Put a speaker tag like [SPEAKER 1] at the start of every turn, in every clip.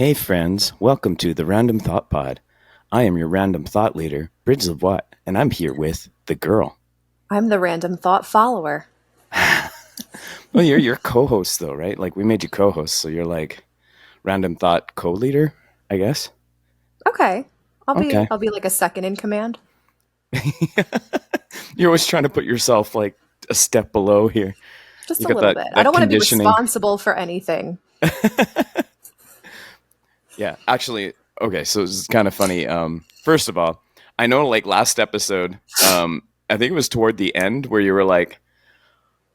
[SPEAKER 1] Hey friends, welcome to the Random Thought Pod. I am your random thought leader, Livwat, and I'm here with the girl.
[SPEAKER 2] I'm the random thought follower.
[SPEAKER 1] Well, you're your co-host though, right? Like we made you co-host, so you're like random thought co-leader, I guess.
[SPEAKER 2] Okay.
[SPEAKER 1] Okay.
[SPEAKER 2] I'll be like a second in command.
[SPEAKER 1] You're always trying to put yourself like a step below here.
[SPEAKER 2] Just
[SPEAKER 1] You
[SPEAKER 2] a
[SPEAKER 1] got
[SPEAKER 2] little
[SPEAKER 1] that,
[SPEAKER 2] bit. I
[SPEAKER 1] that
[SPEAKER 2] don't want to be
[SPEAKER 1] conditioning.
[SPEAKER 2] responsible for anything.
[SPEAKER 1] Yeah, actually, okay, so this is kind of funny. First of all, I know like last episode, I think it was toward the end where you were like,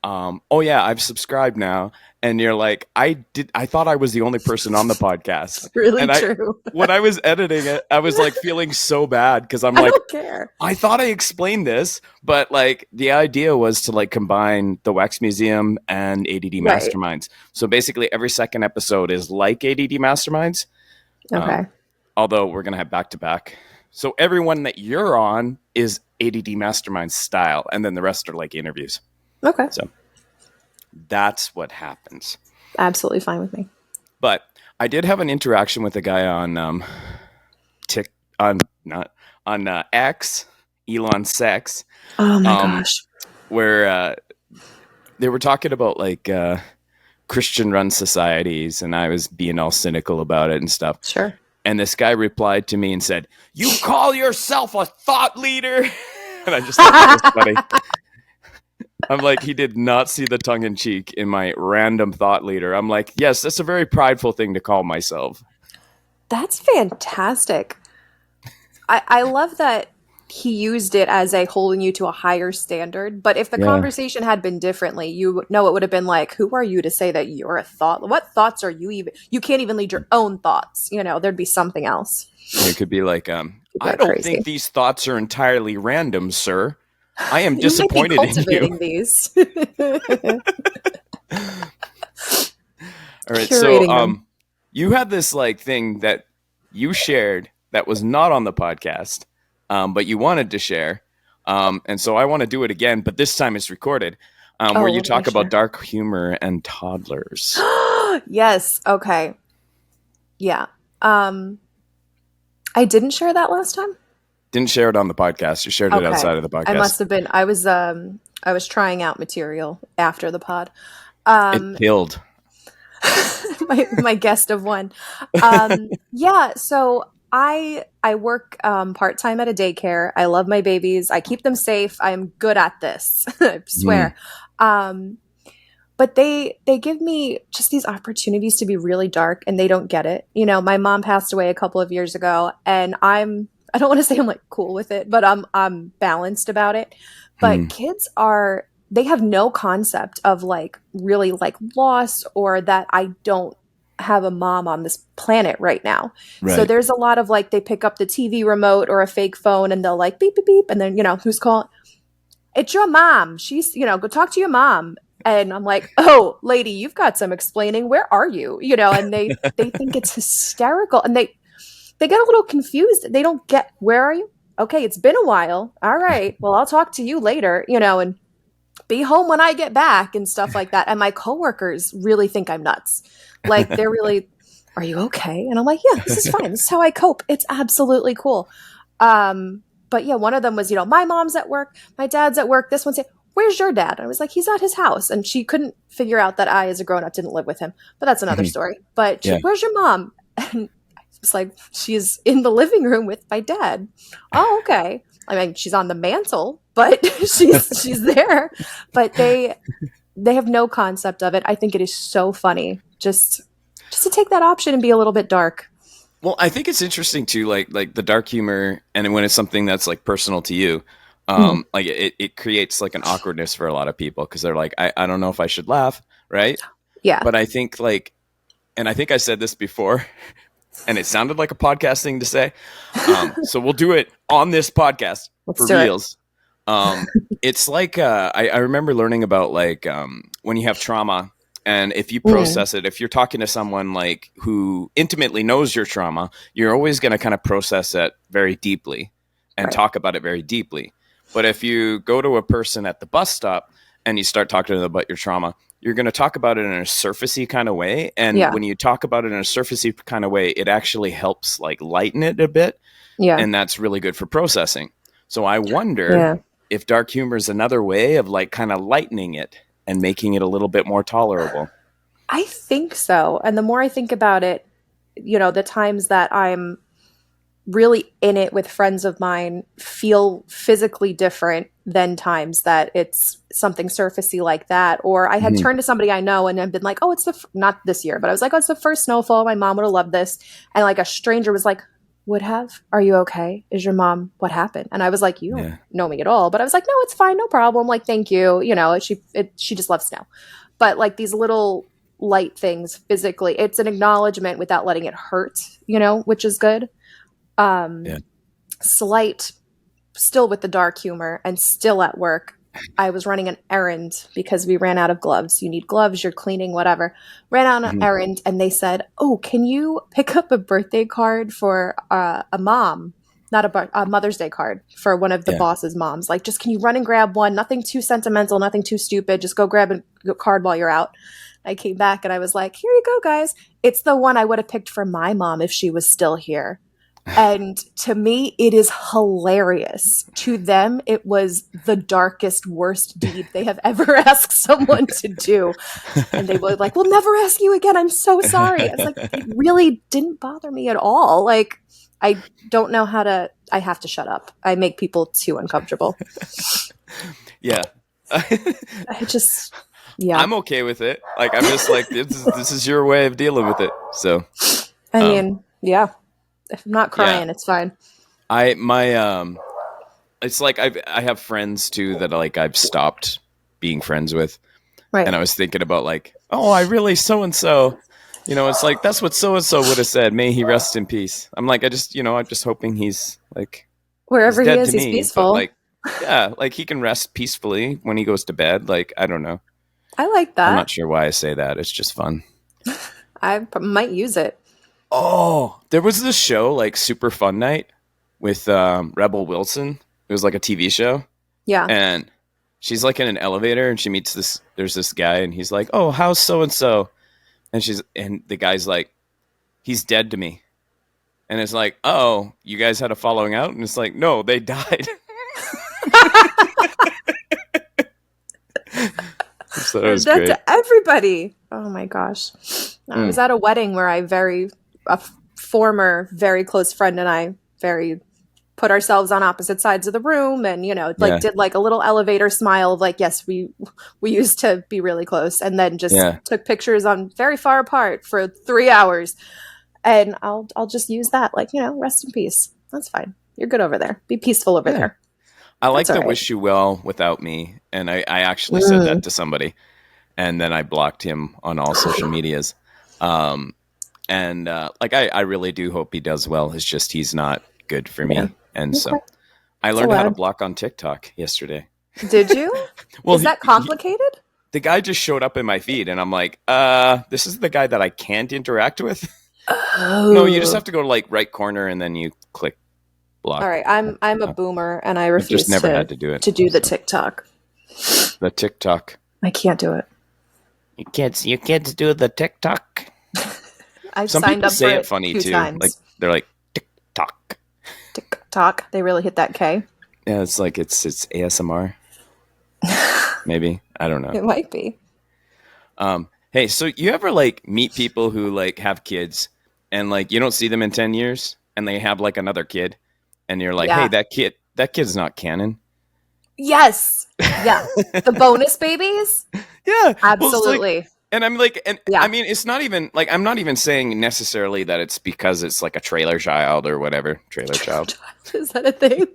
[SPEAKER 1] oh yeah, I've subscribed now. And you're like, I thought I was the only person on the podcast.
[SPEAKER 2] Really
[SPEAKER 1] And
[SPEAKER 2] true.
[SPEAKER 1] when I was editing it, I was like feeling so bad because I'm
[SPEAKER 2] I
[SPEAKER 1] like,
[SPEAKER 2] don't care.
[SPEAKER 1] I thought I explained this, but like the idea was to like combine the Wax Museum and ADD
[SPEAKER 2] Right.
[SPEAKER 1] Masterminds. So basically every second episode is like ADD Masterminds.
[SPEAKER 2] Okay.
[SPEAKER 1] Although we're going to have back to back. So everyone that you're on is ADD Mastermind style. And then the rest are like interviews.
[SPEAKER 2] Okay.
[SPEAKER 1] So that's what happens.
[SPEAKER 2] Absolutely fine with me.
[SPEAKER 1] But I did have an interaction with a guy on X, Elon Sex.
[SPEAKER 2] Oh my gosh.
[SPEAKER 1] Where they were talking about like Christian run societies, and I was being all cynical about it and stuff.
[SPEAKER 2] Sure.
[SPEAKER 1] And this guy replied to me and said, "You call yourself a thought leader?" And I just thought that was funny. I'm like, he did not see the tongue in cheek in my random thought leader. I'm like, yes, that's a very prideful thing to call myself.
[SPEAKER 2] That's fantastic. I love that he used it as a holding you to a higher standard. But if the conversation had been differently, you know, it would have been like, who are you to say that you're a thought? What thoughts are you even? You can't even lead your own thoughts. You know, there'd be something else.
[SPEAKER 1] It could be like, I don't think these thoughts are entirely random, sir. I am disappointed in you.
[SPEAKER 2] These.
[SPEAKER 1] All right, so you had this like thing that you shared that was not on the podcast, but you wanted to share, and so I want to do it again, but this time it's recorded, where you talk about dark humor and toddlers.
[SPEAKER 2] Yes. Okay. Yeah. I didn't share that last time.
[SPEAKER 1] Didn't share it on the podcast. You shared it outside of the podcast.
[SPEAKER 2] I must have been. I was trying out material after the pod.
[SPEAKER 1] It killed.
[SPEAKER 2] my guest of one. Yeah. So I work part-time at a daycare. I love my babies. I keep them safe. I am good at this. I swear. But they give me just these opportunities to be really dark, and they don't get it. You know, my mom passed away a couple of years ago, and I don't want to say I'm like cool with it, but I'm balanced about it. But kids they have no concept of like really like loss, or that I don't have a mom on this planet right now. Right. So there's a lot of like, they pick up the TV remote or a fake phone and they'll like beep, beep, beep. And then, you know, who's calling? It's your mom. She's, you know, go talk to your mom. And I'm like, oh, lady, you've got some explaining. Where are you? You know, and they think it's hysterical, and they get a little confused. They don't get, where are you? Okay, it's been a while. All right. Well, I'll talk to you later, you know, and be home when I get back and stuff like that. And my coworkers really think I'm nuts. Like, they're really, are you okay? And I'm like, yeah, this is fine. This is how I cope. It's absolutely cool. But yeah, one of them was, you know, my mom's at work. My dad's at work. This one said, where's your dad? And I was like, he's at his house. And she couldn't figure out that I, as a grown-up, didn't live with him. But that's another story. But she, where's your mom? And it's like, she's in the living room with my dad. Oh, okay. I mean, she's on the mantle, but she's there. But they have no concept of it. I think it is so funny just to take that option and be a little bit dark.
[SPEAKER 1] Well, I think it's interesting too, like the dark humor, and when it's something that's like personal to you, like it creates like an awkwardness for a lot of people, because they're like, I don't know if I should laugh, right?
[SPEAKER 2] Yeah.
[SPEAKER 1] But I think like, and I think I said this before, and it sounded like a podcast thing to say. So we'll do it on this podcast. Let's for reals. It's like I remember learning about like when you have trauma, and if you process it, if you're talking to someone like who intimately knows your trauma, you're always going to kind of process it very deeply and talk about it very deeply. But if you go to a person at the bus stop and you start talking to them about your trauma, you're going to talk about it in a surfacey kind of way. And when you talk about it in a surfacey kind of way, it actually helps like lighten it a bit.
[SPEAKER 2] Yeah.
[SPEAKER 1] And that's really good for processing. So I wonder if dark humor is another way of like kind of lightening it and making it a little bit more tolerable.
[SPEAKER 2] I think so. And the more I think about it, you know, the times that I'm really in it with friends of mine feel physically different than times that it's something surfacey like that. Or I had turned to somebody I know and I've been like, oh, it's not this year, but I was like, oh, it's the first snowfall. My mom would have loved this. And like a stranger was like, would have, are you okay? Is your mom, what happened? And I was like, you don't know me at all. But I was like, no, it's fine. No problem. Like, thank you. You know, she just loves snow. But like these little light things physically, it's an acknowledgement without letting it hurt, you know, which is good. Slight, still with the dark humor and still at work. I was running an errand because we ran out of gloves. You need gloves, you're cleaning, whatever. Ran on an errand and they said, oh, can you pick up a birthday card for a mom? Not a Mother's Day card for one of the boss's moms. Like, just can you run and grab one? Nothing too sentimental, nothing too stupid. Just go grab a card while you're out. I came back and I was like, here you go, guys. It's the one I would have picked for my mom if she was still here. And to me, it is hilarious. To them, it was the darkest, worst deed they have ever asked someone to do. And they were like, we'll never ask you again. I'm so sorry. I was like, it really didn't bother me at all. Like, I don't know how to, I have to shut up. I make people too uncomfortable.
[SPEAKER 1] Yeah.
[SPEAKER 2] I just, yeah.
[SPEAKER 1] I'm okay with it. Like, I'm just like, this is your way of dealing with it. So,
[SPEAKER 2] I mean, yeah. If I'm not crying, it's fine.
[SPEAKER 1] It's like I have friends too that like I've stopped being friends with. Right. And I was thinking about like, oh, I really so-and-so, you know, it's like, that's what so-and-so would have said. May he rest in peace. I'm like, I'm just hoping he's like,
[SPEAKER 2] wherever he is, he's peaceful.
[SPEAKER 1] But, like, yeah, like he can rest peacefully when he goes to bed. Like, I don't know.
[SPEAKER 2] I like that.
[SPEAKER 1] I'm not sure why I say that. It's just fun.
[SPEAKER 2] I might use it.
[SPEAKER 1] Oh, there was this show like Super Fun Night with Rebel Wilson. It was like a TV show.
[SPEAKER 2] Yeah.
[SPEAKER 1] And she's like in an elevator and she meets there's this guy and he's like, oh, how's so-and-so? And the guy's like, he's dead to me. And it's like, oh, you guys had a falling out? And it's like, no, they died. So that was great.
[SPEAKER 2] To everybody. Oh my gosh. I was at a wedding where a former very close friend and I put ourselves on opposite sides of the room and, you know, like did like a little elevator smile of like, yes, we used to be really close, and then just took pictures on very far apart for 3 hours. And I'll just use that, like, you know, rest in peace. That's fine. You're good over there. Be peaceful over there.
[SPEAKER 1] I like to wish you well without me. And I actually said that to somebody, and then I blocked him on all social medias. And like, I really do hope he does well. It's just, he's not good for me. And so I learned how to block on TikTok yesterday.
[SPEAKER 2] Did you? Well, is that complicated?
[SPEAKER 1] The guy just showed up in my feed and I'm like, this is the guy that I can't interact with. Oh. No, you just have to go to like right corner and then you click block.
[SPEAKER 2] All right. I'm a boomer and I refuse
[SPEAKER 1] just never had to do it.
[SPEAKER 2] To do the TikTok.
[SPEAKER 1] The TikTok.
[SPEAKER 2] I can't do it.
[SPEAKER 1] You can't do the TikTok.
[SPEAKER 2] I've
[SPEAKER 1] Some
[SPEAKER 2] signed
[SPEAKER 1] people
[SPEAKER 2] up
[SPEAKER 1] say
[SPEAKER 2] for
[SPEAKER 1] it funny too.
[SPEAKER 2] times.
[SPEAKER 1] Like they're like TikTok.
[SPEAKER 2] TikTok. They really hit that K.
[SPEAKER 1] Yeah, it's like it's ASMR. Maybe, I don't know.
[SPEAKER 2] It might be.
[SPEAKER 1] Hey, so you ever like meet people who like have kids and like you don't see them in 10 years and they have like another kid and you're like, hey, that kid's not canon.
[SPEAKER 2] Yes. Yeah. The bonus babies.
[SPEAKER 1] Yeah.
[SPEAKER 2] Absolutely.
[SPEAKER 1] Well, and I'm like, I mean, it's not even like, I'm not even saying necessarily that it's because it's like a trailer child or whatever. Trailer child.
[SPEAKER 2] Is that a thing?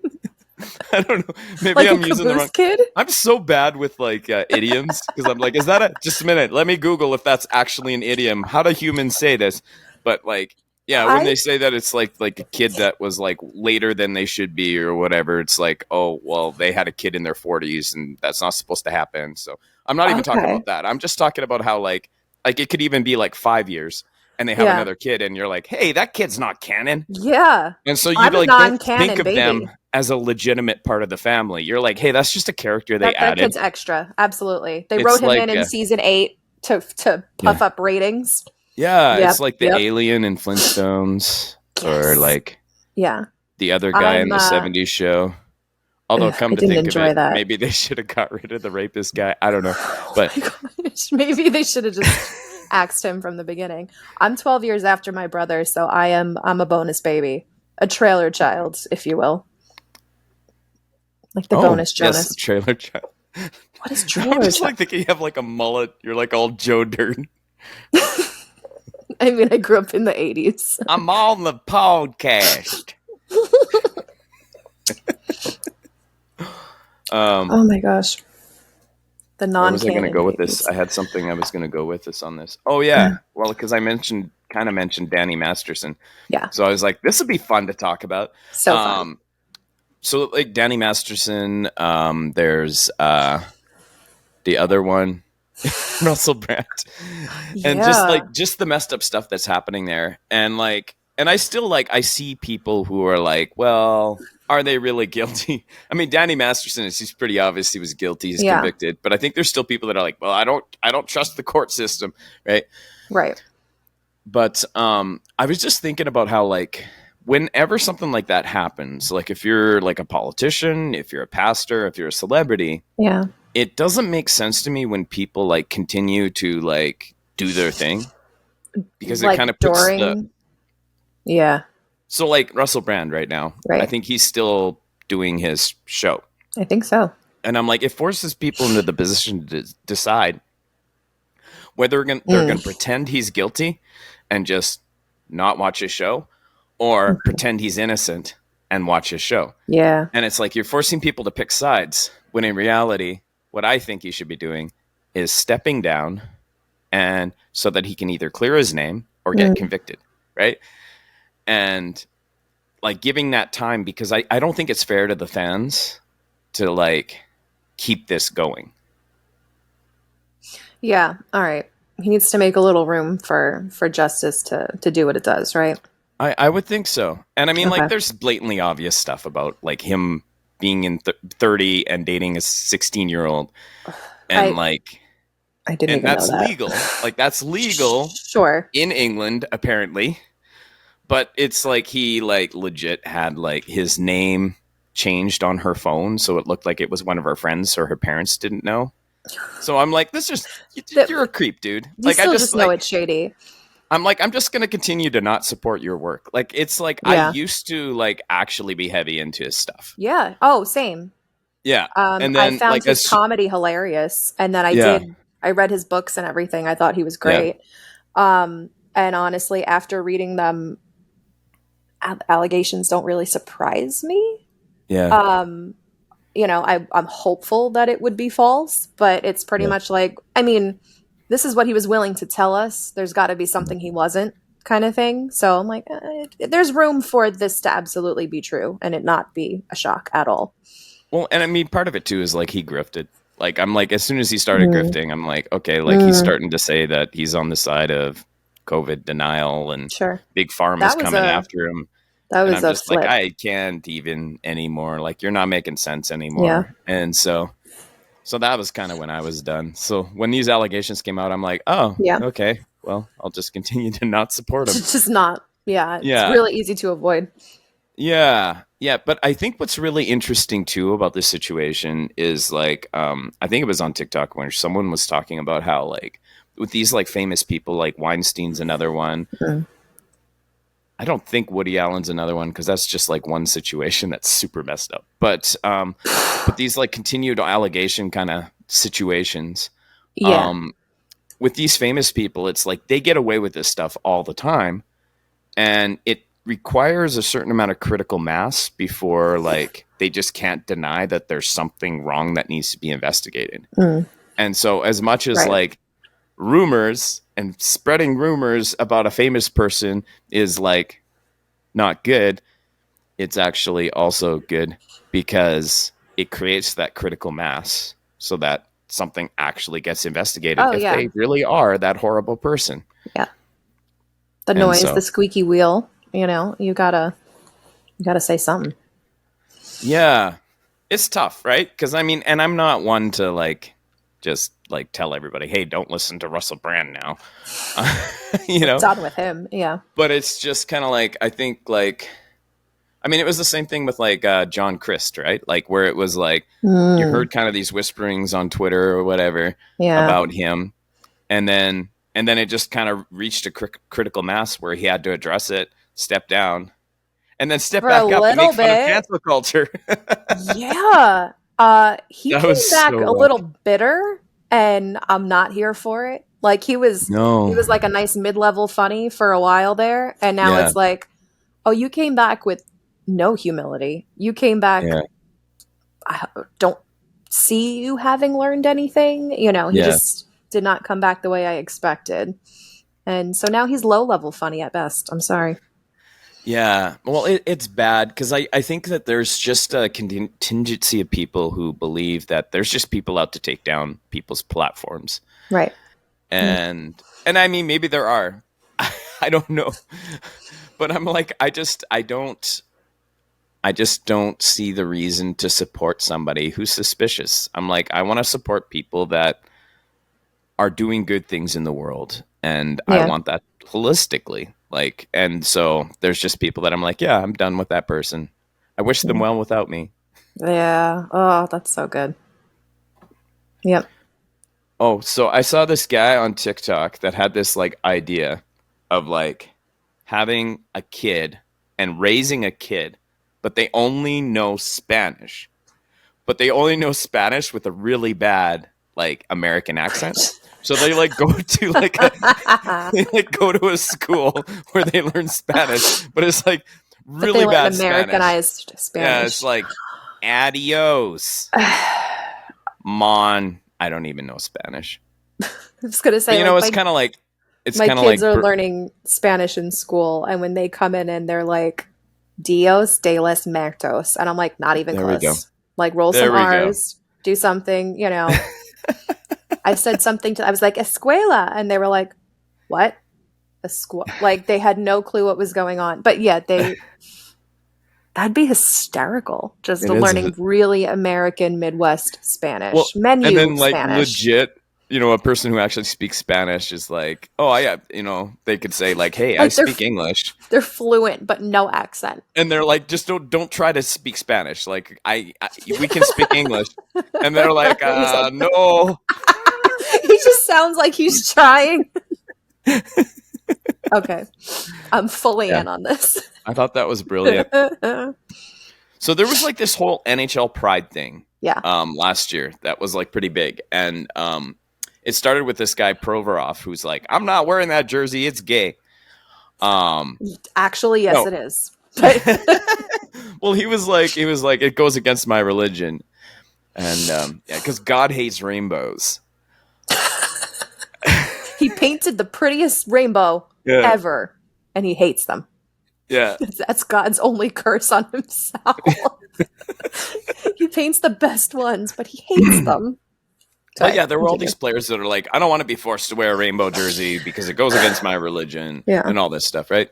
[SPEAKER 1] I don't know. Maybe
[SPEAKER 2] like
[SPEAKER 1] I'm using the wrong
[SPEAKER 2] kid.
[SPEAKER 1] I'm so bad with like idioms because I'm like, is that just a minute? Let me Google if that's actually an idiom. How do humans say this? But like, yeah, when they say that it's like a kid that was like later than they should be or whatever, it's like, oh, well, they had a kid in their 40s and that's not supposed to happen. So I'm not even talking about that. I'm just talking about how like it could even be like 5 years and they have another kid and you're like, hey, that kid's not canon.
[SPEAKER 2] Yeah.
[SPEAKER 1] And so you like don't think of them as a legitimate part of the family. You're like, hey, that's just a character they
[SPEAKER 2] That
[SPEAKER 1] added.
[SPEAKER 2] kid's extra. Absolutely. They
[SPEAKER 1] It's
[SPEAKER 2] wrote him
[SPEAKER 1] like,
[SPEAKER 2] in season 8 to puff up ratings.
[SPEAKER 1] Yeah,
[SPEAKER 2] Yep,
[SPEAKER 1] it's like the alien in Flintstones, or like the other guy in the 70s show. Although, come to think of it, maybe they should have got rid of the rapist guy. I don't know. But
[SPEAKER 2] maybe they should have just axed him from the beginning. I'm 12 years after my brother, so I'm a bonus baby. A trailer child, if you will. Like the bonus Jonas.
[SPEAKER 1] Yes, trailer child.
[SPEAKER 2] What is trailer
[SPEAKER 1] I'm just
[SPEAKER 2] child?
[SPEAKER 1] like thinking you have like a mullet. You're like all Joe Dirt.
[SPEAKER 2] I mean, I grew up in the 80s.
[SPEAKER 1] I'm on the podcast.
[SPEAKER 2] Oh my gosh. The non-canon.
[SPEAKER 1] Where was I going to go with this? I had something I was going to go with this on this. Oh yeah. Well, because I mentioned Danny Masterson.
[SPEAKER 2] Yeah.
[SPEAKER 1] So I was like, this would be fun to talk about.
[SPEAKER 2] So fun.
[SPEAKER 1] So like Danny Masterson, there's the other one, Russell Brand, and just the messed up stuff that's happening there, and I still I see people who are like, well, are they really guilty? I mean, Danny Masterson he's pretty obvious he was guilty, he's convicted, but I think there's still people that are like, well, I don't trust the court system, right?
[SPEAKER 2] Right.
[SPEAKER 1] But I was just thinking about how whenever something like that happens, like if you're like a politician, if you're a pastor, if you're a celebrity, it doesn't make sense to me when people continue to do their thing, because it kind of puts So Russell Brand right now, I think he's still doing his show.
[SPEAKER 2] I think so.
[SPEAKER 1] And I'm like, it forces people into the position to decide whether they're going to pretend he's guilty and just not watch his show, or pretend he's innocent and watch his show.
[SPEAKER 2] Yeah.
[SPEAKER 1] And it's like you're forcing people to pick sides, when in reality, what I think he should be doing is stepping down, and so that he can either clear his name or get convicted, right? And giving that time, because I don't think it's fair to the fans to keep this going.
[SPEAKER 2] Yeah. All right. He needs to make a little room for justice to do what it does, right?
[SPEAKER 1] I would think so. And I mean, there's blatantly obvious stuff about him being in 30 and dating a 16-year-old. And
[SPEAKER 2] I didn't even
[SPEAKER 1] that's
[SPEAKER 2] know that.
[SPEAKER 1] legal. That's legal.
[SPEAKER 2] Sure.
[SPEAKER 1] In England, apparently. But it's he legit had his name changed on her phone, so it looked like it was one of her friends, so her parents didn't know. So I'm like, you're a creep, dude.
[SPEAKER 2] You still just know it's shady.
[SPEAKER 1] I'm like, I'm just going to continue to not support your work. I used to actually be heavy into his stuff.
[SPEAKER 2] Yeah. Oh, same.
[SPEAKER 1] Yeah.
[SPEAKER 2] And then I found his comedy hilarious. And then I read his books and everything. I thought he was great. Yeah. And honestly, after reading them, allegations don't really surprise me.
[SPEAKER 1] Yeah.
[SPEAKER 2] I'm hopeful that it would be false, but it's pretty much this is what he was willing to tell us. There's got to be something he wasn't, kind of thing. So I'm like, there's room for this to absolutely be true and it not be a shock at all.
[SPEAKER 1] Well, and I mean, part of it too is he grifted. I'm as soon as he started grifting, I'm like, okay, he's starting to say that he's on the side of COVID denial, and Big Pharma's coming after him.
[SPEAKER 2] That was
[SPEAKER 1] and I'm just flip. I can't even anymore. You're not making sense anymore.
[SPEAKER 2] Yeah.
[SPEAKER 1] And so that was kind of when I was done. So when these allegations came out, I'm like, oh, okay, well, I'll just continue to not support him.
[SPEAKER 2] Just not. Yeah. It's really easy to avoid.
[SPEAKER 1] Yeah. Yeah. But I think what's really interesting too about this situation is I think it was on TikTok when someone was talking about how with these famous people, Weinstein's another one. Mm-hmm. I don't think Woody Allen's another one, because that's just one situation that's super messed up. But these continued allegation kind of situations, with these famous people, it's they get away with this stuff all the time, and it requires a certain amount of critical mass before they just can't deny that there's something wrong that needs to be investigated. And so as much as rumors and spreading rumors about a famous person is not good, it's actually also good because it creates that critical mass so that something actually gets investigated they really are that horrible person.
[SPEAKER 2] Yeah. The noise, the squeaky wheel, you gotta say something.
[SPEAKER 1] Yeah. It's tough, right? Because I mean, and I'm not one to like just like tell everybody, hey, don't listen to Russell Brand now. You
[SPEAKER 2] We're
[SPEAKER 1] know?
[SPEAKER 2] done with him. Yeah.
[SPEAKER 1] But it's just kind of like, I think like, I mean, it was the same thing with like John Christ, right? Like where it was like, you heard kind of these whisperings on Twitter or whatever about him. And then it just kind of reached a critical mass where he had to address it, step down, and then step
[SPEAKER 2] For a
[SPEAKER 1] back up and
[SPEAKER 2] little
[SPEAKER 1] make fun of
[SPEAKER 2] bit.
[SPEAKER 1] cancel culture.
[SPEAKER 2] Yeah. He
[SPEAKER 1] That
[SPEAKER 2] came
[SPEAKER 1] was
[SPEAKER 2] back
[SPEAKER 1] so
[SPEAKER 2] a
[SPEAKER 1] wild.
[SPEAKER 2] little bitter, and I'm not here for it. Like he
[SPEAKER 1] No.
[SPEAKER 2] was like a nice mid-level funny for a while there, and now
[SPEAKER 1] Yeah.
[SPEAKER 2] it's like, oh, you came back with no humility. You came back,
[SPEAKER 1] Yeah.
[SPEAKER 2] I don't see you having learned anything. You know, he
[SPEAKER 1] Yeah.
[SPEAKER 2] just did not come back the way I expected. And so now he's low-level funny at best. I'm sorry.
[SPEAKER 1] Yeah. Well, it's bad because I think that there's just a contingency of people who believe that there's just people out to take down people's platforms.
[SPEAKER 2] Right.
[SPEAKER 1] And I mean, maybe there are. I don't know. But I'm like, I just don't see the reason to support somebody who's suspicious. I'm like, I want to support people that are doing good things in the world. And I
[SPEAKER 2] Yeah.
[SPEAKER 1] want that holistically. Like, and so there's just people that I'm like, yeah, I'm done with that person. I wish them well without me.
[SPEAKER 2] Yeah. Oh, that's so good. Yep.
[SPEAKER 1] Oh, so I saw this guy on TikTok that had this like idea of like having a kid and raising a kid, but they only know Spanish. But they only know Spanish with a really bad like American accent. So they like go to like they like go to a school where they learn Spanish, but it's like
[SPEAKER 2] But they
[SPEAKER 1] really
[SPEAKER 2] learn
[SPEAKER 1] bad Spanish.
[SPEAKER 2] Americanized
[SPEAKER 1] Yeah, it's
[SPEAKER 2] Spanish.
[SPEAKER 1] like adios, mon. I don't even know Spanish,
[SPEAKER 2] I was gonna
[SPEAKER 1] but
[SPEAKER 2] say,
[SPEAKER 1] you know,
[SPEAKER 2] like
[SPEAKER 1] it's kind of like
[SPEAKER 2] my kids are learning Spanish in school, and when they come in and they're like "Dios de los Muertos," and I'm like, not even
[SPEAKER 1] there we go.
[SPEAKER 2] close. Like, roll some
[SPEAKER 1] There we go.
[SPEAKER 2] R's, do something. You know, I said something to. I was like "escuela," and they were like, "What?" Like they had no clue what was going on. But yeah, that'd be hysterical. Just
[SPEAKER 1] It is.
[SPEAKER 2] learning really American Midwest Spanish,
[SPEAKER 1] Well, and
[SPEAKER 2] menu
[SPEAKER 1] then like
[SPEAKER 2] Spanish.
[SPEAKER 1] legit, you know, a person who actually speaks Spanish is like, oh, yeah, you know, they could say like, hey, I
[SPEAKER 2] Like
[SPEAKER 1] speak English,
[SPEAKER 2] they're fluent but no accent.
[SPEAKER 1] and they're like, just don't try to speak Spanish. Like, we can speak English, and they're like,
[SPEAKER 2] He's like,
[SPEAKER 1] no,
[SPEAKER 2] he just sounds like he's trying. Okay, I'm fully
[SPEAKER 1] yeah,
[SPEAKER 2] in on this.
[SPEAKER 1] I thought that was brilliant. So there was like this whole NHL Pride thing,
[SPEAKER 2] Yeah,
[SPEAKER 1] last year that was like pretty big, and it started with this guy Provorov who's like, I'm not wearing that jersey, it's gay.
[SPEAKER 2] actually, yes,
[SPEAKER 1] No.
[SPEAKER 2] it is. But
[SPEAKER 1] Well, he was like, it goes against my religion, and yeah, because God hates rainbows.
[SPEAKER 2] he painted the prettiest rainbow
[SPEAKER 1] Yeah,
[SPEAKER 2] ever, and he hates them.
[SPEAKER 1] yeah,
[SPEAKER 2] That's God's only curse on himself. He paints the best ones, but he hates them.
[SPEAKER 1] but yeah, there were all
[SPEAKER 2] Continue.
[SPEAKER 1] these players that are like, I don't want to be forced to wear a rainbow jersey because it goes against my religion,
[SPEAKER 2] Yeah.
[SPEAKER 1] and all this stuff, right?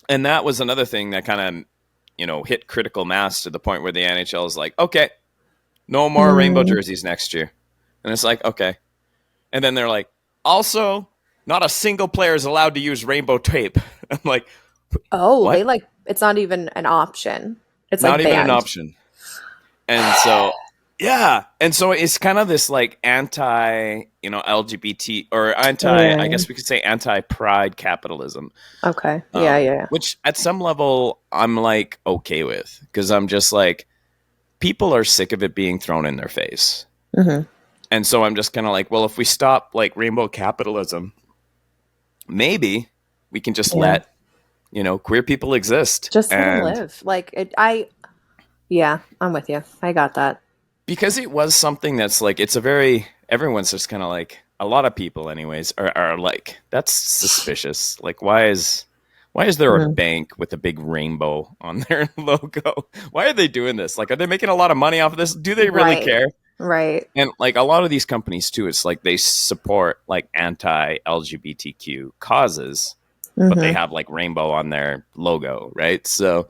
[SPEAKER 1] And that was another thing that kind of, you know, hit critical mass to the point where the NHL is like, okay, no more rainbow jerseys next year, and it's like, okay, and then they're like, also, not a single player is allowed to use rainbow tape. I'm like,
[SPEAKER 2] Oh,
[SPEAKER 1] what?
[SPEAKER 2] they like it's not even an option. It's
[SPEAKER 1] Not
[SPEAKER 2] like
[SPEAKER 1] even an
[SPEAKER 2] banned.
[SPEAKER 1] option. And so, yeah. And so it's kind of this like anti, you know, LGBT or anti, I
[SPEAKER 2] Yeah.
[SPEAKER 1] guess we could say anti pride capitalism.
[SPEAKER 2] Okay. Yeah.
[SPEAKER 1] Which at some level I'm like okay with, because I'm just like, people are sick of it being thrown in their face.
[SPEAKER 2] Mm-hmm.
[SPEAKER 1] And so I'm just kind of like, well, if we stop like rainbow capitalism, maybe we can just let, you know, queer people exist.
[SPEAKER 2] Just let them
[SPEAKER 1] And
[SPEAKER 2] live. Yeah, I'm with you. I got that.
[SPEAKER 1] because it was something that's like, everyone's just kind of like, a lot of people anyways are like, that's suspicious. Like, why is there a bank with a big rainbow on their logo? Why are they doing this? Like, are they making a lot of money off of this? Do they really care?
[SPEAKER 2] Right.
[SPEAKER 1] And like a lot of these companies too, it's like they support like anti-LGBTQ causes, but they have like rainbow on their logo, right? So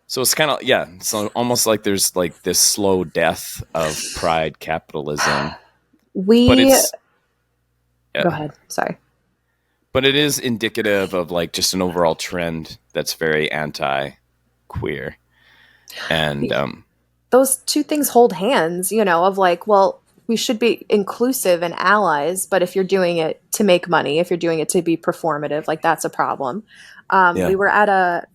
[SPEAKER 1] So it's kind of, yeah. So almost like there's like this slow death of pride capitalism, but
[SPEAKER 2] We
[SPEAKER 1] it's,
[SPEAKER 2] Go
[SPEAKER 1] yeah,
[SPEAKER 2] ahead. Sorry.
[SPEAKER 1] but it is indicative of like just an overall trend that's very anti-queer. And
[SPEAKER 2] Those two things hold hands, of like, well, we should be inclusive and allies, but if you're doing it to make money, if you're doing it to be performative, like that's a problem.
[SPEAKER 1] yeah,
[SPEAKER 2] We were at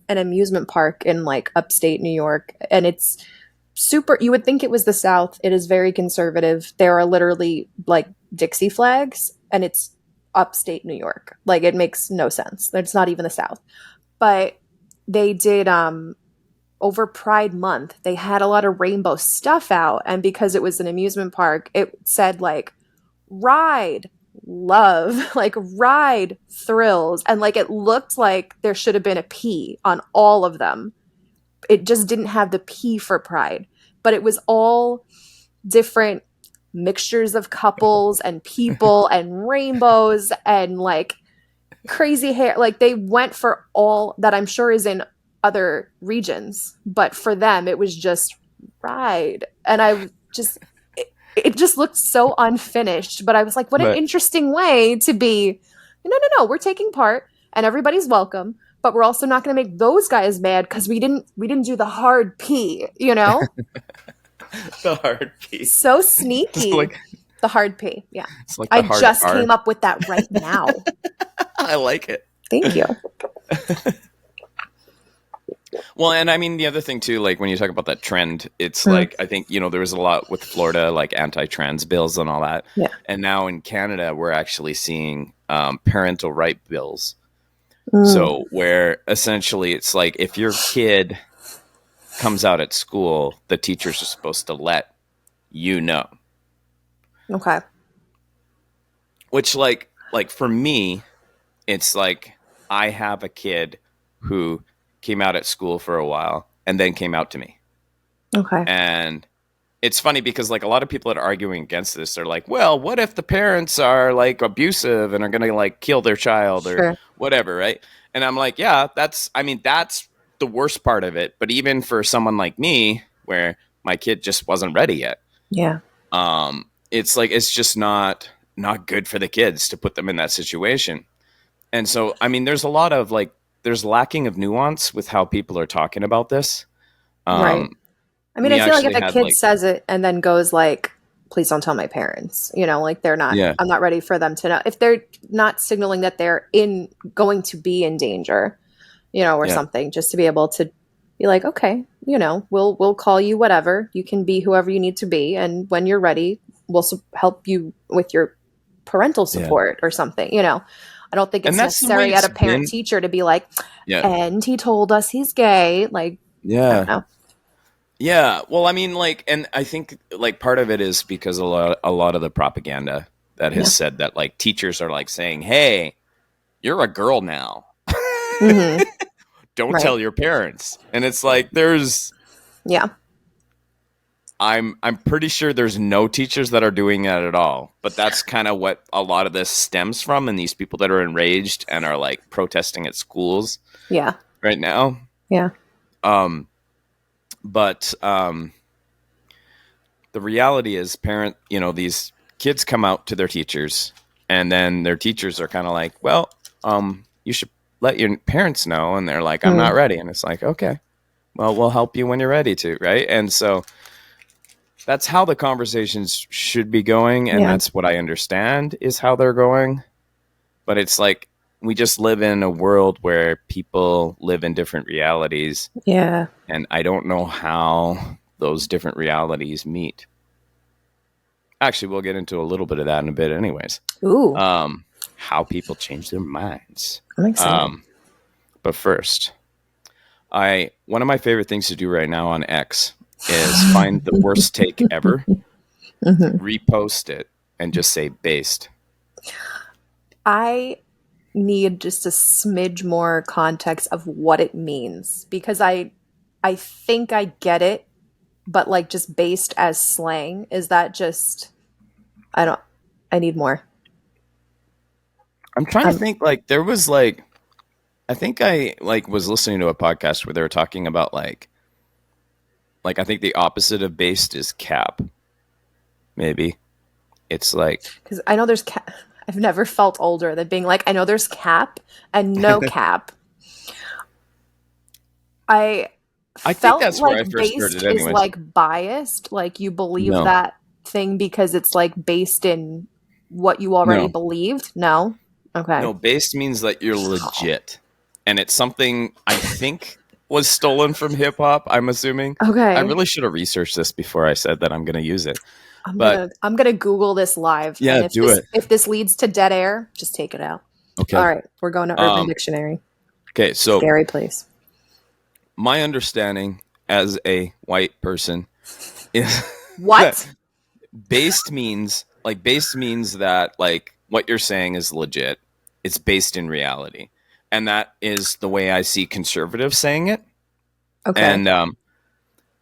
[SPEAKER 2] an amusement park in like upstate New York, and it's super. You would think it was the South. It is very conservative. There are literally like Dixie flags, and it's upstate New York. Like it makes no sense. It's not even the South. But they did over Pride Month, they had a lot of rainbow stuff out. And because it was an amusement park, it said like ride love, like ride thrills. And like it looked like there should have been a P on all of them. It just didn't have the P for pride, but it was all different mixtures of couples and people and rainbows and like crazy hair. Like they went for all that I'm sure is in other regions, but for them it was just ride. And I just it just looked so unfinished, but I was like, what an
[SPEAKER 1] but
[SPEAKER 2] interesting way to be. No, we're taking part and everybody's welcome, but we're also not going to make those guys mad because we didn't do the hard P.
[SPEAKER 1] the hard P.
[SPEAKER 2] So
[SPEAKER 1] It's
[SPEAKER 2] sneaky.
[SPEAKER 1] like
[SPEAKER 2] The hard P. Yeah.
[SPEAKER 1] it's like
[SPEAKER 2] I
[SPEAKER 1] the hard
[SPEAKER 2] just
[SPEAKER 1] R.
[SPEAKER 2] came up with that right now.
[SPEAKER 1] I like it.
[SPEAKER 2] Thank you.
[SPEAKER 1] Well, and I mean the other thing too, like when you talk about that trend, it's like I think there was a lot with Florida, like anti-trans bills and all that.
[SPEAKER 2] Yeah.
[SPEAKER 1] And now in Canada, we're actually seeing parental right bills. So where essentially it's like if your kid comes out at school, the teachers are supposed to let you know.
[SPEAKER 2] Okay.
[SPEAKER 1] Which like for me, it's like I have a kid who came out at school for a while and then came out to me.
[SPEAKER 2] Okay.
[SPEAKER 1] And it's funny because like a lot of people that are arguing against this are like, well, what if the parents are like abusive and are going to like kill their child or whatever, right? And I'm like, yeah, that's the worst part of it. But even for someone like me, where my kid just wasn't ready yet,
[SPEAKER 2] Yeah.
[SPEAKER 1] it's like it's just not good for the kids to put them in that situation. And so, I mean, there's a lot of like there's lacking of nuance with how people are talking about this.
[SPEAKER 2] Right. I mean,
[SPEAKER 1] We
[SPEAKER 2] I feel like if
[SPEAKER 1] actually
[SPEAKER 2] a
[SPEAKER 1] had
[SPEAKER 2] kid
[SPEAKER 1] like,
[SPEAKER 2] says it and then goes like, please don't tell my parents, like they're not,
[SPEAKER 1] yeah,
[SPEAKER 2] I'm not ready for them to know. If they're not signaling that they're going to be in danger, or
[SPEAKER 1] yeah,
[SPEAKER 2] something, just to be able to be like, okay, we'll call you whatever. You can be whoever you need to be. And when you're ready, we'll help you with your parental
[SPEAKER 1] yeah.
[SPEAKER 2] support or something, I don't think
[SPEAKER 1] And
[SPEAKER 2] it's
[SPEAKER 1] that's the way
[SPEAKER 2] necessary at
[SPEAKER 1] it's
[SPEAKER 2] a parent
[SPEAKER 1] been.
[SPEAKER 2] teacher to be like,
[SPEAKER 1] Yeah,
[SPEAKER 2] and he told us he's gay. Like, I don't
[SPEAKER 1] yeah,
[SPEAKER 2] know.
[SPEAKER 1] yeah. Well, I mean, like, and I think like part of it is because a lot of the propaganda that has
[SPEAKER 2] Yeah.
[SPEAKER 1] said that like teachers are like saying, "Hey, you're a girl now.
[SPEAKER 2] Mm-hmm.
[SPEAKER 1] Don't
[SPEAKER 2] Right.
[SPEAKER 1] tell your parents." And it's like
[SPEAKER 2] Yeah.
[SPEAKER 1] I'm pretty sure there's no teachers that are doing that at all. But that's kind of what a lot of this stems from, and these people that are enraged and are like protesting at schools
[SPEAKER 2] Yeah.
[SPEAKER 1] right now.
[SPEAKER 2] Yeah.
[SPEAKER 1] But the reality is, these kids come out to their teachers, and then their teachers are kind of like, "Well, you should let your parents know," and they're like, "I'm not ready," and it's like, "Okay, well, we'll help you when you're ready to," right? And so that's how the conversations should be going, and
[SPEAKER 2] Yeah.
[SPEAKER 1] that's what I understand is how they're going. But it's like we just live in a world where people live in different realities,
[SPEAKER 2] Yeah.
[SPEAKER 1] and I don't know how those different realities meet. Actually, we'll get into a little bit of that in a bit, anyways.
[SPEAKER 2] Ooh,
[SPEAKER 1] How people change their minds.
[SPEAKER 2] I'm excited.
[SPEAKER 1] But first, one of my favorite things to do right now on X is find the worst take ever, repost it, and just say based.
[SPEAKER 2] I need just a smidge more context of what it means because I think I get it, but like just based as slang, is that just I need more.
[SPEAKER 1] I'm trying to think. Like there was like I think I like was listening to a podcast where they were talking about like like, I think the opposite of based is cap. Maybe it's like,
[SPEAKER 2] because I know there's cap. I've never felt older than being like, I know there's cap and no cap. I
[SPEAKER 1] I think
[SPEAKER 2] felt
[SPEAKER 1] that's where I
[SPEAKER 2] like
[SPEAKER 1] first heard
[SPEAKER 2] based
[SPEAKER 1] it
[SPEAKER 2] is
[SPEAKER 1] anyways.
[SPEAKER 2] like biased, like you believe
[SPEAKER 1] No.
[SPEAKER 2] that thing because it's like based in what you already
[SPEAKER 1] No.
[SPEAKER 2] believed. No, okay.
[SPEAKER 1] No, based means that you're legit. And it's something I think was stolen from hip hop, I'm assuming.
[SPEAKER 2] Okay.
[SPEAKER 1] I really should have researched this before I said that I'm going to use it.
[SPEAKER 2] I'm
[SPEAKER 1] But
[SPEAKER 2] gonna Google this live.
[SPEAKER 1] yeah,
[SPEAKER 2] And
[SPEAKER 1] do it.
[SPEAKER 2] if this leads to dead air, just take it out.
[SPEAKER 1] Okay.
[SPEAKER 2] All right, we're going to Urban Dictionary.
[SPEAKER 1] Okay, so
[SPEAKER 2] Scary place.
[SPEAKER 1] my understanding as a white person is
[SPEAKER 2] What?
[SPEAKER 1] based means that like what you're saying is legit. It's based in reality. And that is the way I see conservatives saying it.
[SPEAKER 2] Okay.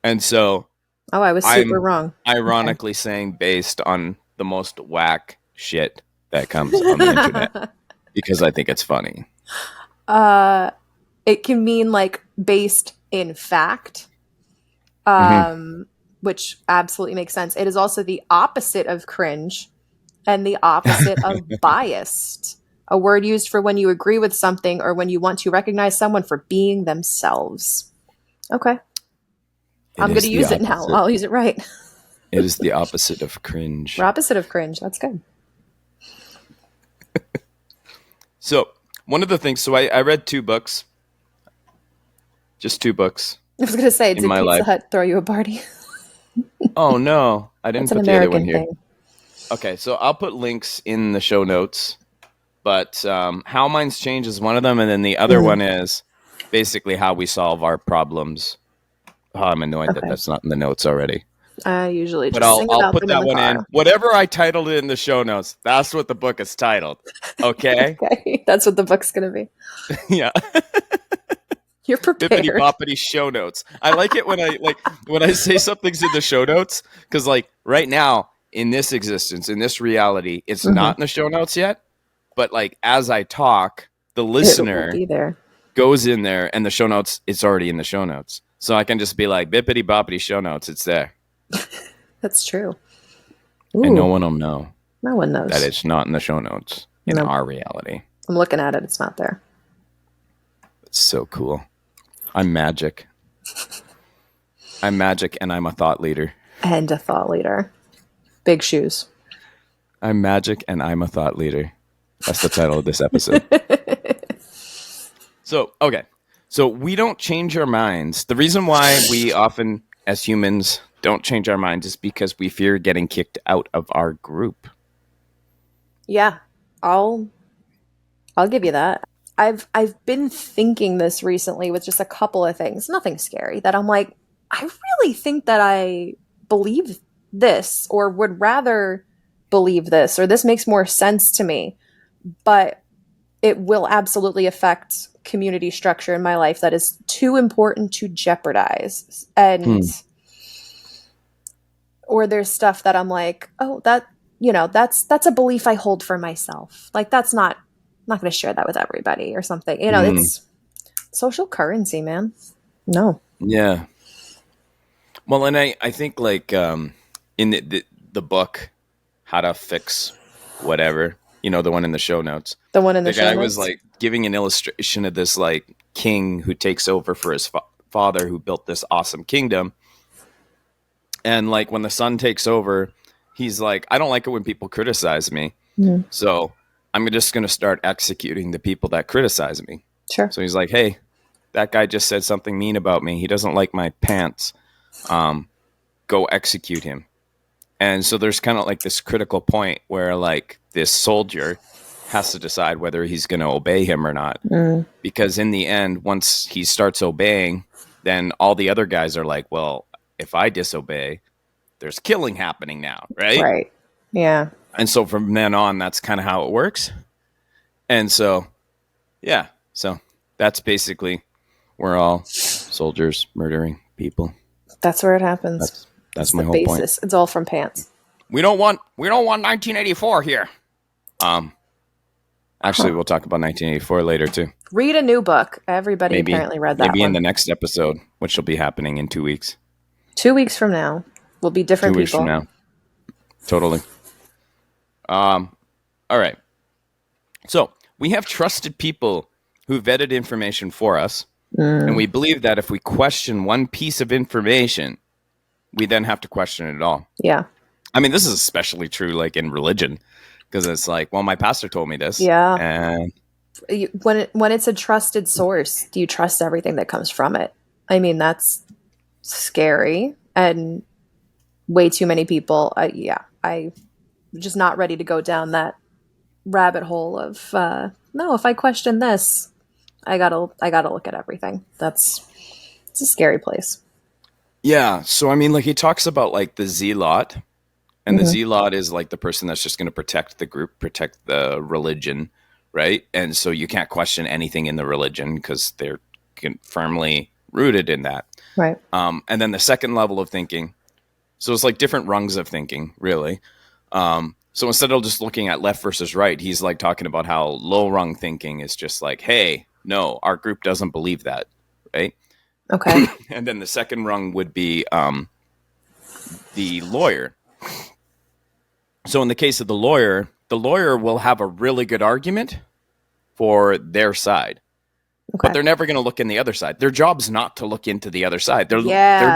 [SPEAKER 1] And so
[SPEAKER 2] I was super wrong.
[SPEAKER 1] Ironically saying based on the most whack shit that comes on the internet because I think it's funny.
[SPEAKER 2] It can mean like based in fact, which absolutely makes sense. It is also the opposite of cringe and the opposite of biased. A word used for when you agree with something or when you want to recognize someone for being themselves. Okay. I'm going to use it now. I'll use it right.
[SPEAKER 1] It is the opposite of cringe.
[SPEAKER 2] Opposite of cringe. That's good.
[SPEAKER 1] So, one of the things, I read 2 books. Just 2 books.
[SPEAKER 2] I was going to say, did
[SPEAKER 1] my
[SPEAKER 2] Pizza
[SPEAKER 1] life.
[SPEAKER 2] Hut throw you a party?
[SPEAKER 1] Oh, no. I didn't
[SPEAKER 2] That's
[SPEAKER 1] put
[SPEAKER 2] an
[SPEAKER 1] the other
[SPEAKER 2] American
[SPEAKER 1] one here.
[SPEAKER 2] thing.
[SPEAKER 1] Okay, so I'll put links in the show notes. But How Minds Change is one of them, and then the other one is basically how we solve our problems. Oh, I'm annoyed that that's not in the notes already.
[SPEAKER 2] I usually just
[SPEAKER 1] But
[SPEAKER 2] sing
[SPEAKER 1] I'll
[SPEAKER 2] about
[SPEAKER 1] put
[SPEAKER 2] them
[SPEAKER 1] that
[SPEAKER 2] in the
[SPEAKER 1] one
[SPEAKER 2] car.
[SPEAKER 1] in. Whatever I titled it in the show notes, that's what the book is titled. Okay?
[SPEAKER 2] Okay, that's what the book's going to be.
[SPEAKER 1] Yeah.
[SPEAKER 2] You're prepared.
[SPEAKER 1] Bippity boppity show notes. I like it when I say something's in the show notes because like right now in this existence, in this reality, it's not in the show notes yet. But like as I talk, the listener
[SPEAKER 2] It will be there.
[SPEAKER 1] Goes in there and the show notes, it's already in the show notes. So I can just be like bippity boppity show notes, it's there.
[SPEAKER 2] That's true.
[SPEAKER 1] Ooh. And no one will know.
[SPEAKER 2] No one knows.
[SPEAKER 1] That it's not in the show notes in our reality.
[SPEAKER 2] I'm looking at it. It's not there.
[SPEAKER 1] It's so cool. I'm magic. I'm magic and I'm a thought leader.
[SPEAKER 2] And a thought leader. Big shoes.
[SPEAKER 1] I'm magic and I'm a thought leader. That's the title of this episode. So, okay. So we don't change our minds. The reason why we often, as humans, don't change our minds is because we fear getting kicked out of our group.
[SPEAKER 2] Yeah, I'll give you that. I've been thinking this recently with just a couple of things, nothing scary, that I'm like, I really think that I believe this or would rather believe this or this makes more sense to me, but it will absolutely affect community structure in my life that is too important to jeopardize. And or there's stuff that I'm like, oh, that, you know, that's a belief I hold for myself. Like I'm not going to share that with everybody or something. You know, it's social currency, man. No.
[SPEAKER 1] Yeah. Well, and I think like in the book, How to Fix Whatever, you know, the one in the show notes.
[SPEAKER 2] The one in the show notes?
[SPEAKER 1] The guy was like giving an illustration of this like king who takes over for his father who built this awesome kingdom. And like when the son takes over, he's like, I don't like it when people criticize me. So I'm just going to start executing the people that criticize me.
[SPEAKER 2] Sure.
[SPEAKER 1] So he's like, hey, that guy just said something mean about me. He doesn't like my pants. Go execute him. And so there's kind of like this critical point where like this soldier has to decide whether he's going to obey him or not. Because in the end, once he starts obeying, then all the other guys are like, well, if I disobey, there's killing happening now, right?
[SPEAKER 2] Right. Yeah.
[SPEAKER 1] And so from then on, that's kind of how it works. And so, yeah. So that's basically we're all soldiers murdering people.
[SPEAKER 2] That's where it happens.
[SPEAKER 1] That's my whole basis.
[SPEAKER 2] Point. It's all from pants.
[SPEAKER 1] We don't want 1984 here. Actually, we'll talk about 1984 later too.
[SPEAKER 2] Read a new book. Everybody apparently read that.
[SPEAKER 1] Maybe in the next episode, which will be happening in 2 weeks.
[SPEAKER 2] 2 weeks from now, we'll be different
[SPEAKER 1] 2 weeks
[SPEAKER 2] people.
[SPEAKER 1] from now. Totally. All right. So we have trusted people who vetted information for us. And we believe that if we question one piece of information, we then have to question it all.
[SPEAKER 2] Yeah.
[SPEAKER 1] I mean, this is especially true like in religion, because it's like, well, my pastor told me this.
[SPEAKER 2] Yeah.
[SPEAKER 1] And
[SPEAKER 2] when it's a trusted source, do you trust everything that comes from it? I mean, that's scary, and way too many people. I'm just not ready to go down that rabbit hole of no. If I question this, I gotta look at everything. It's a scary place.
[SPEAKER 1] yeah. So, I mean, like he talks about like the zealot, and the zealot is like the person that's just going to protect the group, protect the religion, right? And so you can't question anything in the religion because they're firmly rooted in that.
[SPEAKER 2] Right.
[SPEAKER 1] And then the second level of thinking, so it's like different rungs of thinking, really. So instead of just looking at left versus right, he's like talking about how low rung thinking is just like, hey, no, our group doesn't believe that, right?
[SPEAKER 2] Okay.
[SPEAKER 1] And then the second rung would be the lawyer. So in the case of the lawyer will have a really good argument for their side. Okay. But they're never going to look in the other side. Their job's not to look into the other side. Their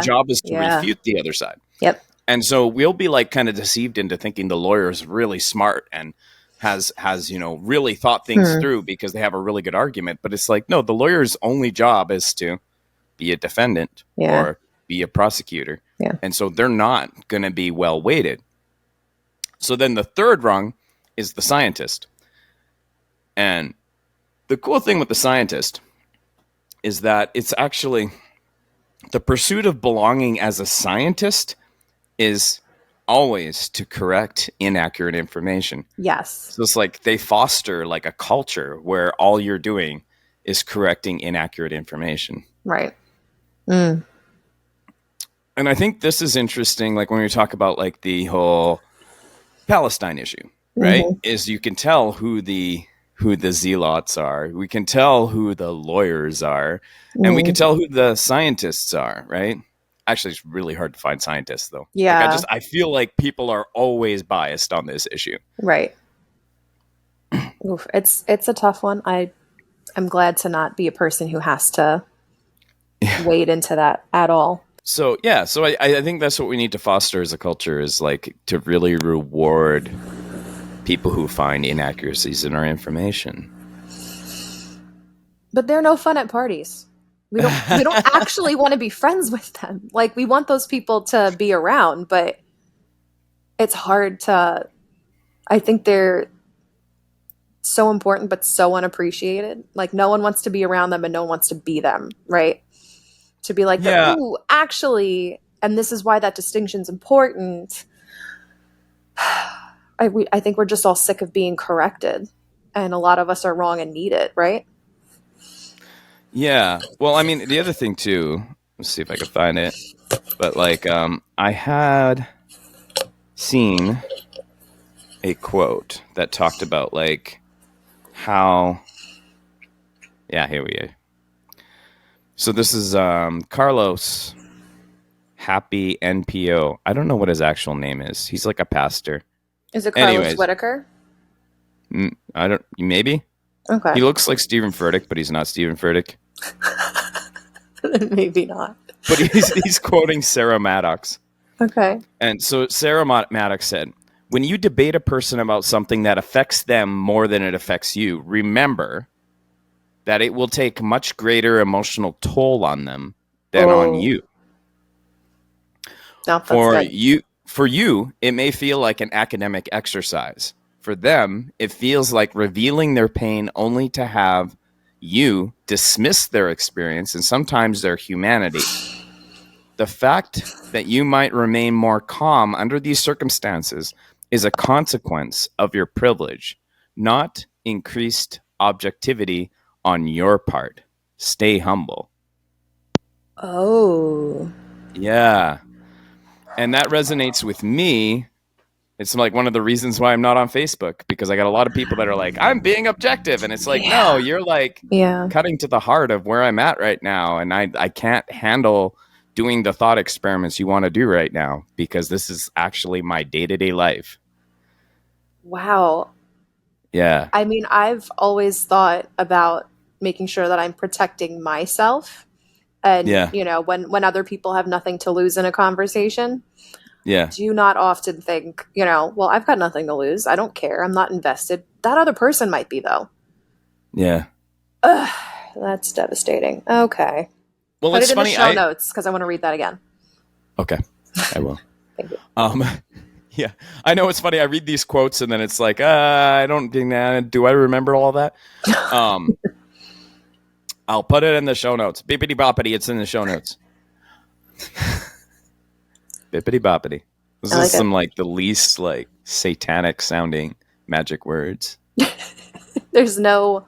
[SPEAKER 1] job is to refute the other side.
[SPEAKER 2] Yep.
[SPEAKER 1] And so we'll be like kind of deceived into thinking the lawyer is really smart and has really thought things through because they have a really good argument. But it's like, no, the lawyer's only job is to be a defendant or be a prosecutor.
[SPEAKER 2] Yeah.
[SPEAKER 1] And so they're not going to be well weighted. So then the third rung is the scientist. And the cool thing with the scientist is that it's actually the pursuit of belonging as a scientist is always to correct inaccurate information.
[SPEAKER 2] Yes.
[SPEAKER 1] So it's like they foster like a culture where all you're doing is correcting inaccurate information.
[SPEAKER 2] Right.
[SPEAKER 1] And I think this is interesting, like when we talk about like the whole Palestine issue, right? Is you can tell who the zealots are. We can tell who the lawyers are. And we can tell who the scientists are, right? Actually, it's really hard to find scientists, though.
[SPEAKER 2] Yeah.
[SPEAKER 1] Like, I feel like people are always biased on this issue.
[SPEAKER 2] Right. Oof, it's a tough one. I'm glad to not be a person who has to wade into that at all.
[SPEAKER 1] So, yeah. So I think that's what we need to foster as a culture is like to really reward people who find inaccuracies in our information.
[SPEAKER 2] But they're no fun at parties. We don't actually want to be friends with them. Like, we want those people to be around, but it's hard to, I think they're so important, but so unappreciated. Like, no one wants to be around them and no one wants to be them, right? To be like, ooh, actually, and this is why that distinction's important. I think we're just all sick of being corrected, and a lot of us are wrong and need it, right?
[SPEAKER 1] Yeah. Well, I mean, the other thing too, let's see if I can find it. But like, I had seen a quote that talked about like how, here we go. So this is Carlos Happy NPO. I don't know what his actual name is. He's like a pastor.
[SPEAKER 2] Is it Carlos Whitaker?
[SPEAKER 1] I don't. Maybe.
[SPEAKER 2] Okay.
[SPEAKER 1] He looks like Stephen Furtick, but he's not Stephen Furtick.
[SPEAKER 2] Maybe not.
[SPEAKER 1] But he's quoting Sarah Maddox.
[SPEAKER 2] Okay.
[SPEAKER 1] And so Sarah Maddox said, "When you debate a person about something that affects them more than it affects you, remember that it will take much greater emotional toll on them than on you.
[SPEAKER 2] No,
[SPEAKER 1] For you, it may feel like an academic exercise. For them, it feels like revealing their pain only to have you dismiss their experience and sometimes their humanity. The fact that you might remain more calm under these circumstances is a consequence of your privilege, not increased objectivity on your part. Stay humble."
[SPEAKER 2] Oh.
[SPEAKER 1] Yeah. And that resonates with me. It's like one of the reasons why I'm not on Facebook, because I got a lot of people that are like, I'm being objective. And it's like, no, you're like cutting to the heart of where I'm at right now. And I can't handle doing the thought experiments you want to do right now, because this is actually my day-to-day life.
[SPEAKER 2] Wow.
[SPEAKER 1] Yeah.
[SPEAKER 2] I mean, I've always thought about making sure that I'm protecting myself. And,
[SPEAKER 1] Yeah.
[SPEAKER 2] when other people have nothing to lose in a conversation,
[SPEAKER 1] Yeah.
[SPEAKER 2] do not often think, well, I've got nothing to lose. I don't care. I'm not invested. That other person might be, though.
[SPEAKER 1] Yeah.
[SPEAKER 2] Ugh, that's devastating. Okay.
[SPEAKER 1] Well,
[SPEAKER 2] Put
[SPEAKER 1] it's
[SPEAKER 2] it in the
[SPEAKER 1] funny.
[SPEAKER 2] show notes because I want to read that again.
[SPEAKER 1] Okay, I will.
[SPEAKER 2] Thank you.
[SPEAKER 1] Yeah, I know it's funny. I read these quotes and then it's like, I don't think that. Do I remember all that? I'll put it in the show notes. Bippity boppity, it's in the show notes. Bippity boppity. This
[SPEAKER 2] I like
[SPEAKER 1] is some
[SPEAKER 2] it.
[SPEAKER 1] the least satanic sounding magic words.
[SPEAKER 2] There's no.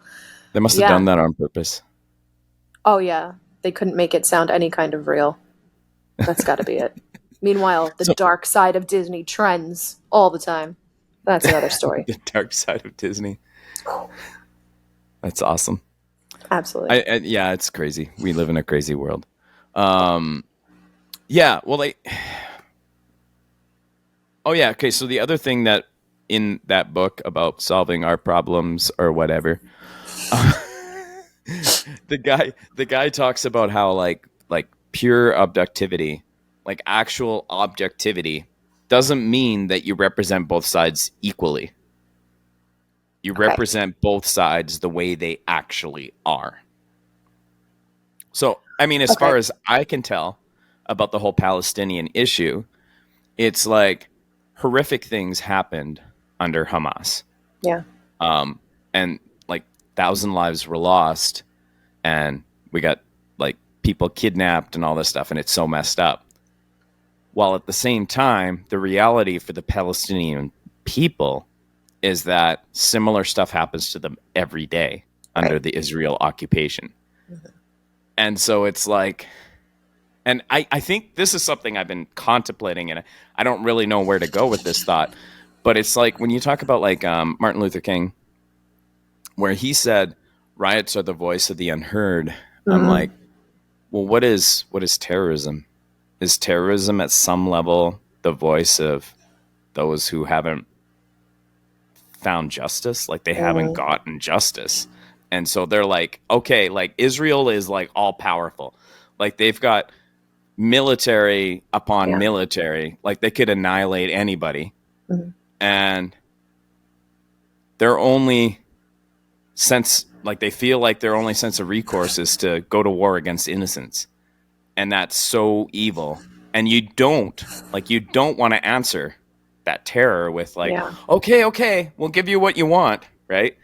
[SPEAKER 1] They must have
[SPEAKER 2] Yeah.
[SPEAKER 1] done that on purpose.
[SPEAKER 2] Oh, yeah. They couldn't make it sound any kind of real. That's got to be it. Meanwhile, the dark side of Disney trends all the time. That's another story.
[SPEAKER 1] The dark side of Disney. That's awesome.
[SPEAKER 2] Absolutely.
[SPEAKER 1] Yeah, it's crazy. We live in a crazy world. Yeah, well, oh yeah, okay. So the other thing that in that book about solving our problems or whatever, the guy talks about how like pure objectivity, like actual objectivity, doesn't mean that you represent both sides equally. You represent both sides the way they actually are. So, I mean, as far as I can tell about the whole Palestinian issue, it's like horrific things happened under Hamas.
[SPEAKER 2] Yeah.
[SPEAKER 1] And 1,000 lives were lost, and we got people kidnapped and all this stuff, and it's so messed up. While at the same time, the reality for the Palestinian people is that similar stuff happens to them every day under the Israel occupation. Mm-hmm. And so it's and I think this is something I've been contemplating, and I don't really know where to go with this thought, but it's when you talk about Martin Luther King, where he said riots are the voice of the unheard. Mm-hmm. I'm like, well, what is terrorism? Is terrorism at some level the voice of those who haven't found justice? They haven't gotten justice. And so they're okay, Israel is all powerful. They've got military upon military. They could annihilate anybody. Mm-hmm. And their only sense, they feel their only sense of recourse is to go to war against innocents. And that's so evil. And you don't want to answer that terror with okay, we'll give you what you want, right?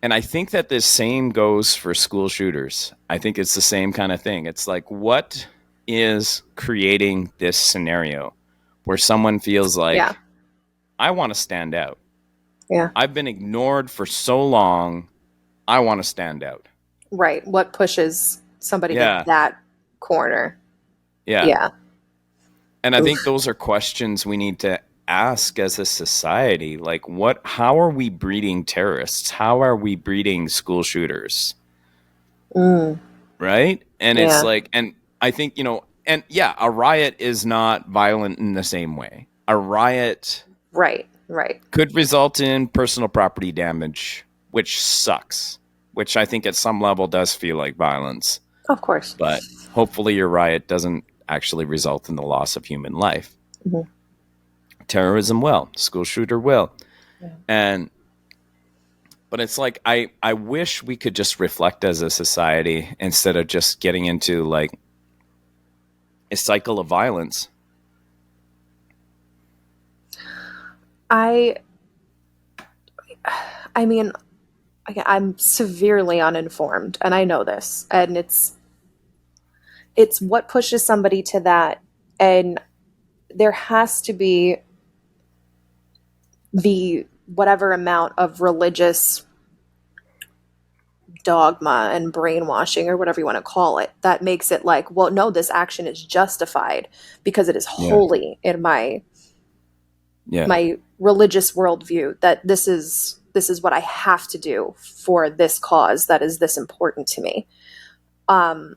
[SPEAKER 1] And I think that this same goes for school shooters. I think it's the same kind of thing. It's what is creating this scenario where someone feels I want to stand out. Yeah. I've been ignored for so long. I want to stand out.
[SPEAKER 2] Right. What pushes somebody to that corner?
[SPEAKER 1] Yeah. Yeah. And I think those are questions we need to ask as a society. How are we breeding terrorists? How are we breeding school shooters? Right? And it's and I think, a riot is not violent in the same way. A riot
[SPEAKER 2] Right.
[SPEAKER 1] could result in personal property damage, which sucks, which I think at some level does feel like violence.
[SPEAKER 2] Of course.
[SPEAKER 1] But hopefully your riot doesn't actually result in the loss of human life. Mm-hmm. Terrorism will. School shooter will. Yeah. But it's I wish we could just reflect as a society instead of just getting into a cycle of violence.
[SPEAKER 2] I mean, I'm severely uninformed, and I know this, and it's what pushes somebody to that, and there has to be the whatever amount of religious dogma and brainwashing or whatever you want to call it that makes it well, no, this action is justified because it is holy in my religious worldview, that this is what I have to do for this cause that is this important to me. And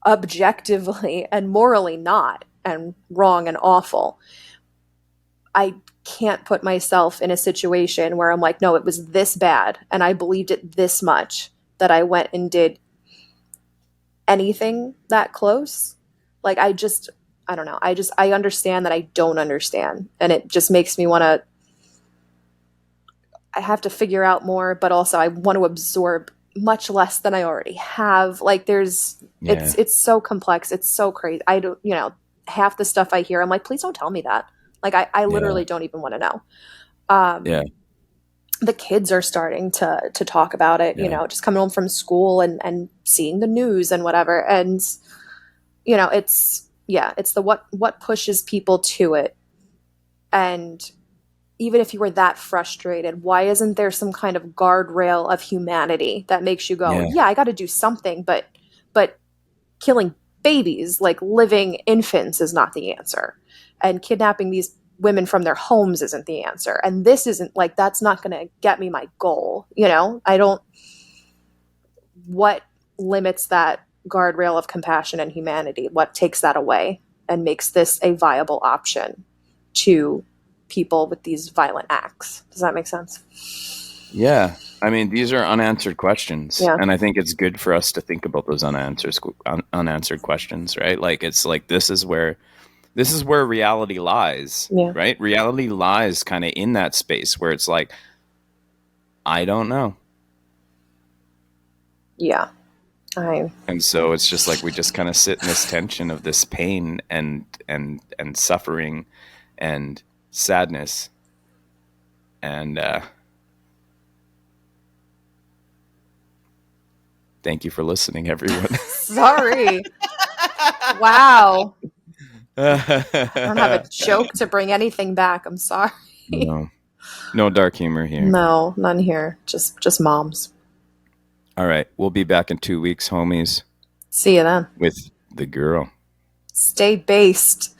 [SPEAKER 2] objectively and morally not, and wrong and awful. I can't put myself in a situation where I'm like, no, it was this bad and I believed it this much that I went and did anything that close. Like, I don't know. I understand that I don't understand. And it just makes me want to, I have to figure out more, but also I want to absorb much less than I already have. Like, it's so complex. It's so crazy. I don't, half the stuff I hear, I'm like, please don't tell me that. Like, I literally don't even want to know.
[SPEAKER 1] Yeah.
[SPEAKER 2] The kids are starting to talk about it, just coming home from school and seeing the news and whatever. And, it's the what pushes people to it. And even if you were that frustrated, why isn't there some kind of guardrail of humanity that makes you go, yeah, I got to do something, but killing babies, like living infants, is not the answer. And kidnapping these women from their homes isn't the answer. And this isn't, like, that's not going to get me my goal. What limits that guardrail of compassion and humanity? What takes that away and makes this a viable option to people with these violent acts? Does that make sense?
[SPEAKER 1] Yeah. I mean, these are unanswered questions.
[SPEAKER 2] Yeah.
[SPEAKER 1] And I think it's good for us to think about those unanswered questions, right? Like, it's like, this is where reality lies, right? Reality lies kind of in that space where it's like, I don't know.
[SPEAKER 2] Yeah.
[SPEAKER 1] And so it's just like, we just kind of sit in this tension of this pain and suffering and sadness. And thank you for listening, everyone.
[SPEAKER 2] Sorry. Wow. I don't have a joke to bring anything back. I'm sorry.
[SPEAKER 1] No dark humor here.
[SPEAKER 2] No, none here. Just moms.
[SPEAKER 1] All right. We'll be back in 2 weeks, homies.
[SPEAKER 2] See you then.
[SPEAKER 1] With the girl.
[SPEAKER 2] Stay based.